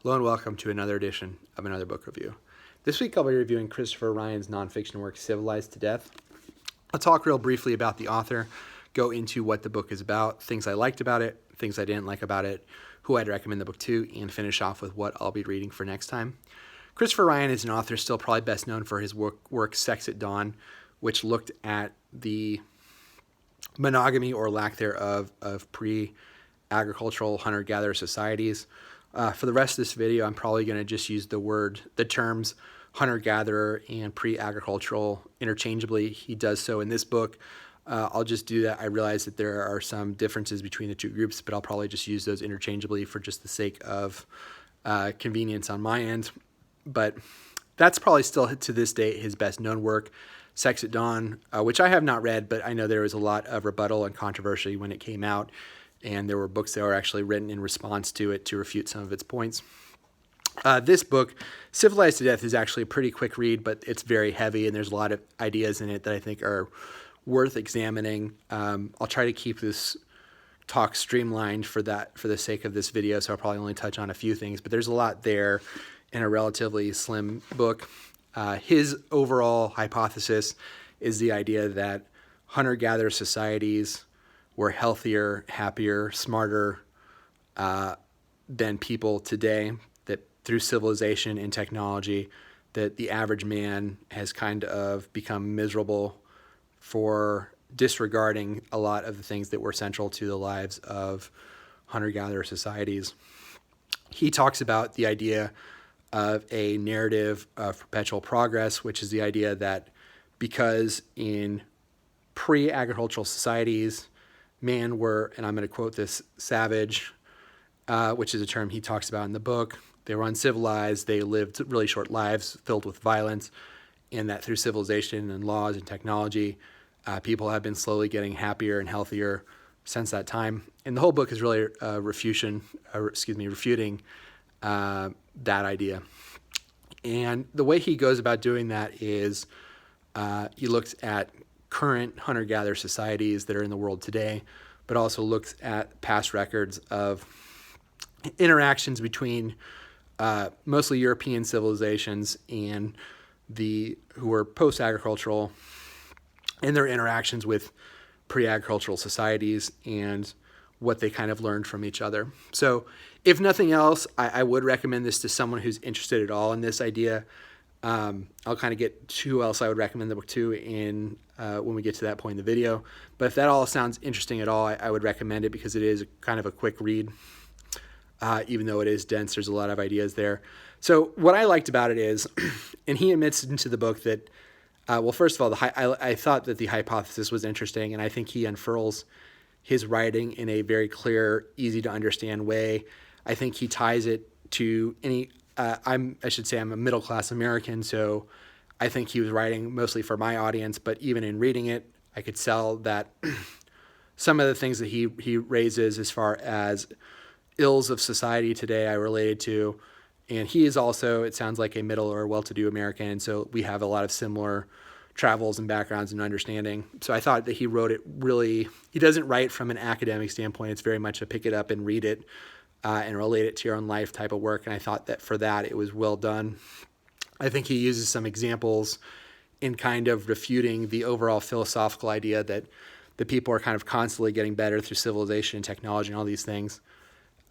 Hello and welcome to another edition of Another Book Review. This week I'll be reviewing Christopher Ryan's nonfiction work, Civilized to Death. I'll talk real briefly about the author, go into what the book is about, things I liked about it, things I didn't like about it, who I'd recommend the book to, and finish off with what I'll be reading for next time. Christopher Ryan is an author still probably best known for his work Sex at Dawn, which looked at the monogamy or lack thereof of pre-agricultural hunter-gatherer societies. For the rest of this video, I'm probably going to just use the terms hunter-gatherer and pre-agricultural interchangeably. He does so in this book. I'll just do that. I realize that there are some differences between the two groups, but I'll probably just use those interchangeably for just the sake of convenience on my end. But that's probably still, to this date, his best known work, Sex at Dawn, which I have not read, but I know there was a lot of rebuttal and controversy when it came out. And there were books that were actually written in response to it to refute some of its points. This book, Civilized to Death, is actually a pretty quick read, but it's very heavy, and there's a lot of ideas in it that I think are worth examining. I'll try to keep this talk streamlined for the sake of this video, so I'll probably only touch on a few things, but there's a lot there in a relatively slim book. His overall hypothesis is the idea that hunter-gatherer societies were healthier, happier, smarter than people today, that through civilization and technology, that the average man has kind of become miserable for disregarding a lot of the things that were central to the lives of hunter-gatherer societies. He talks about the idea of a narrative of perpetual progress, which is the idea that because in pre-agricultural societies, man were, and I'm going to quote this, savage, which is a term he talks about in the book. They were uncivilized. They lived really short lives filled with violence, and that through civilization and laws and technology, people have been slowly getting happier and healthier since that time. And the whole book is really refuting that idea. And the way he goes about doing that is he looks at current hunter-gatherer societies that are in the world today, but also looks at past records of interactions between mostly European civilizations and who were post-agricultural, and their interactions with pre-agricultural societies and what they kind of learned from each other. So if nothing else, I would recommend this to someone who's interested at all in this idea. I'll kind of get to who else I would recommend the book to when we get to that point in the video. But if that all sounds interesting at all, I would recommend it because it is kind of a quick read. Even though it is dense, there's a lot of ideas there. So what I liked about it is, and he admits into the book that, well, first of all, I thought that the hypothesis was interesting, and I think he unfurls his writing in a very clear, easy to understand way. I think he ties it to I'm a middle-class American, so I think he was writing mostly for my audience, but even in reading it, I could tell that some of the things that he raises as far as ills of society today I related to, and he is also, it sounds like, a middle or well-to-do American, so we have a lot of similar travels and backgrounds and understanding. So I thought that he wrote it really, he doesn't write from an academic standpoint, it's very much a pick it up and read it and relate it to your own life type of work, and I thought that for that it was well done. I think he uses some examples in kind of refuting the overall philosophical idea that the people are kind of constantly getting better through civilization and technology and all these things.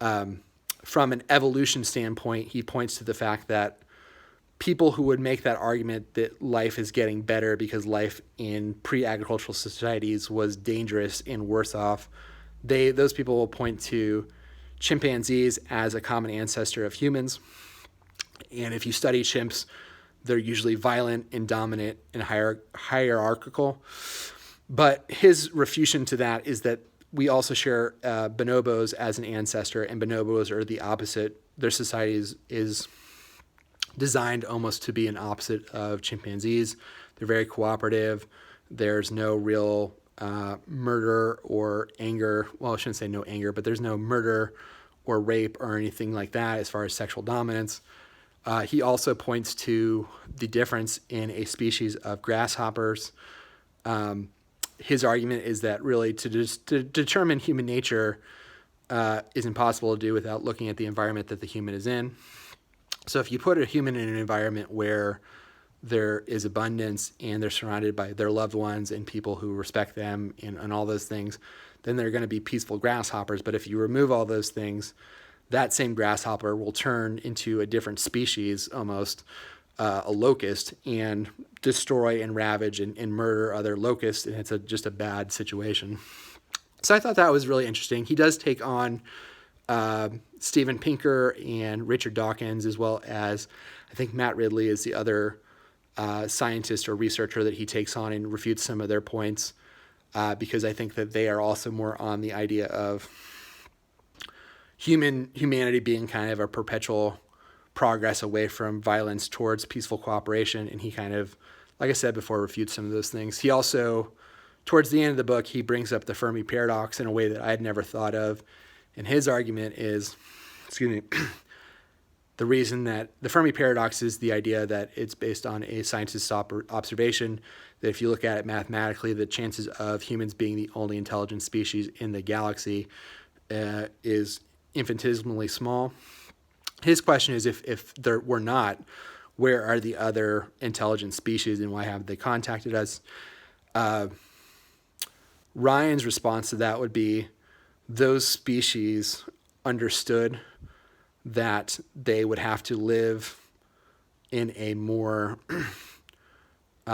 From an evolution standpoint, he points to the fact that people who would make that argument that life is getting better because life in pre-agricultural societies was dangerous and worse off, those people will point to chimpanzees as a common ancestor of humans. And if you study chimps, they're usually violent and dominant and hierarchical. But his refutation to that is that we also share bonobos as an ancestor, and bonobos are the opposite. Their society is designed almost to be an opposite of chimpanzees. They're very cooperative. There's no real murder or anger. Well, I shouldn't say no anger, but there's no murder or rape or anything like that as far as sexual dominance. He also points to the difference in a species of grasshoppers. His argument is that really to determine human nature, is impossible to do without looking at the environment that the human is in. So if you put a human in an environment where there is abundance and they're surrounded by their loved ones and people who respect them and all those things, then they're going to be peaceful grasshoppers. But if you remove all those things, that same grasshopper will turn into a different species, almost a locust, and destroy and ravage and murder other locusts, and it's just a bad situation. So I thought that was really interesting. He does take on Steven Pinker and Richard Dawkins, as well as I think Matt Ridley is the other scientist or researcher that he takes on and refutes some of their points, because I think that they are also more on the idea of humanity being kind of a perpetual progress away from violence towards peaceful cooperation. And he kind of, like I said before, refutes some of those things. He also, towards the end of the book, he brings up the Fermi paradox in a way that I had never thought of. And his argument is, the reason that the Fermi paradox is the idea that it's based on a scientist's observation that if you look at it mathematically, the chances of humans being the only intelligent species in the galaxy is infinitesimally small. His question is, if there were not, where are the other intelligent species and why haven't they contacted us? Ryan's response to that would be, those species understood that they would have to live in a more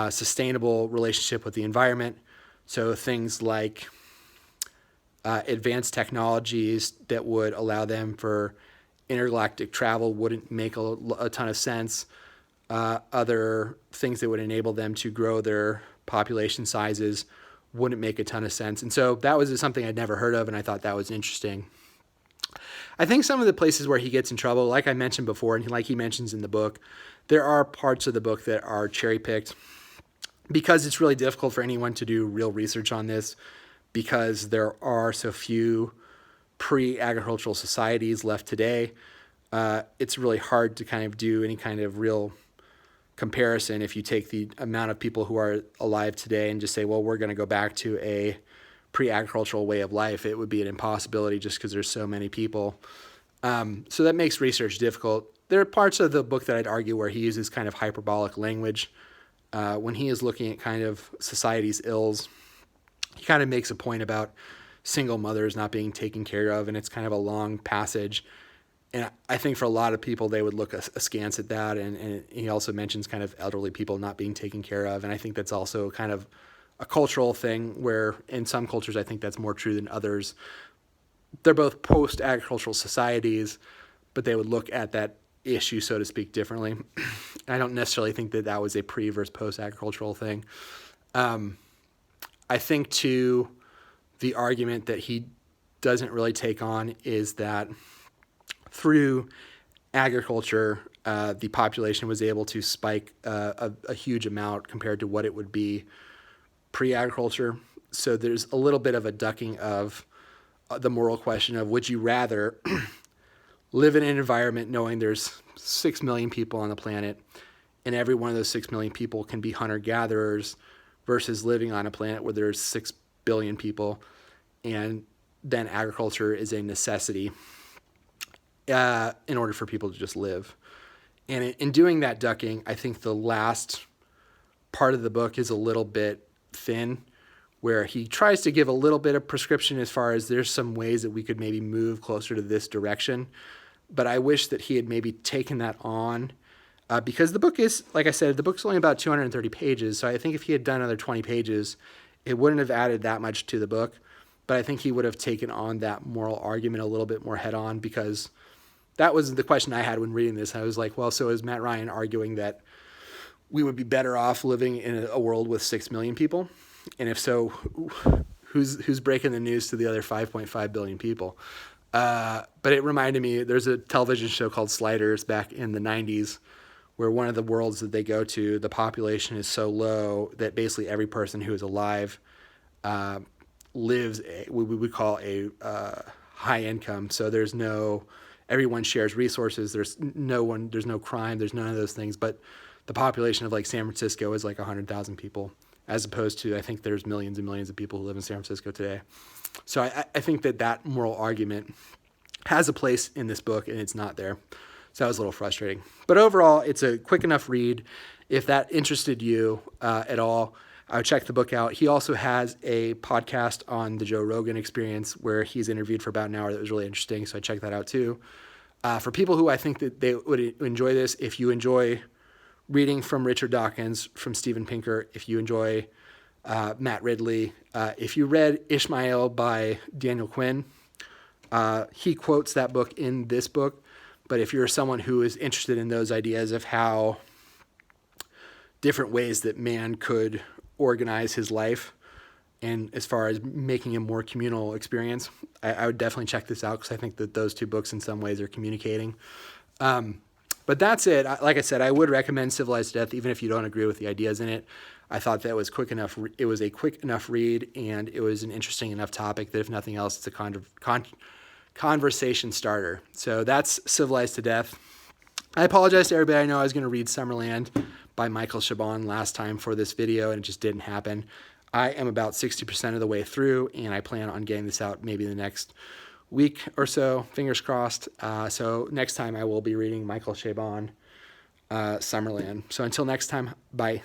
sustainable relationship with the environment. So things like advanced technologies that would allow them for intergalactic travel wouldn't make a ton of sense. Other things that would enable them to grow their population sizes wouldn't make a ton of sense. And so that was something I'd never heard of, and I thought that was interesting. I think some of the places where he gets in trouble, like I mentioned before, and like he mentions in the book, there are parts of the book that are cherry-picked because it's really difficult for anyone to do real research on this, because there are so few pre-agricultural societies left today. It's really hard to kind of do any kind of real comparison if you take the amount of people who are alive today and just say, well, we're going to go back to a pre-agricultural way of life. It would be an impossibility just because there's so many people. So that makes research difficult. There are parts of the book that I'd argue where he uses kind of hyperbolic language. When he is looking at kind of society's ills, he kind of makes a point about single mothers not being taken care of, and it's kind of a long passage. And I think for a lot of people, they would look askance at that. And he also mentions kind of elderly people not being taken care of. And I think that's also kind of a cultural thing where in some cultures, I think that's more true than others. They're both post-agricultural societies, but they would look at that issue, so to speak, differently. I don't necessarily think that that was a pre versus post-agricultural thing. I think, too, the argument that he doesn't really take on is that through agriculture, the population was able to spike a huge amount compared to what it would be pre-agriculture. So there's a little bit of a ducking of the moral question of, would you rather live in an environment knowing there's 6 million people on the planet and every one of those 6 million people can be hunter-gatherers, versus living on a planet where there's 6 billion people and then agriculture is a necessity in order for people to just live. And in doing that ducking, I think the last part of the book is a little bit thin, where he tries to give a little bit of prescription as far as there's some ways that we could maybe move closer to this direction. But I wish that he had maybe taken that on, because the book is, like I said, the book's only about 230 pages. So I think if he had done another 20 pages, it wouldn't have added that much to the book. But I think he would have taken on that moral argument a little bit more head on, because that was the question I had when reading this. I was like, well, so is Matt Ryan arguing that we would be better off living in a world with 6 million people? And if so, who's breaking the news to the other 5.5 billion people? But it reminded me, there's a television show called Sliders back in the 90s, where one of the worlds that they go to, the population is so low that basically every person who is alive lives what we would call a high income. So everyone shares resources. There's no crime. There's none of those things. But the population of like San Francisco is like 100,000 people. as opposed to, I think there's millions and millions of people who live in San Francisco today. So I think that moral argument has a place in this book, and it's not there. So that was a little frustrating. But overall, it's a quick enough read. If that interested you at all, I would check the book out. He also has a podcast on the Joe Rogan Experience where he's interviewed for about an hour that was really interesting, so I checked that out too. For people who I think that they would enjoy this, if you enjoy reading from Richard Dawkins, from Steven Pinker, if you enjoy Matt Ridley, if you read Ishmael by Daniel Quinn, he quotes that book in this book. But if you're someone who is interested in those ideas of how different ways that man could organize his life, and as far as making a more communal experience, I would definitely check this out, because I think that those two books in some ways are communicating. But that's it. Like I said, I would recommend Civilized to Death, even if you don't agree with the ideas in it. I thought that was quick enough. It was a quick enough read, and it was an interesting enough topic that if nothing else, it's a conversation starter. So that's Civilized to Death. I apologize to everybody. I know I was going to read Summerland by Michael Chabon last time for this video, and it just didn't happen. I am about 60% of the way through, and I plan on getting this out maybe the next week or so, fingers crossed. So next time I will be reading Michael Chabon, Summerland. So until next time, bye.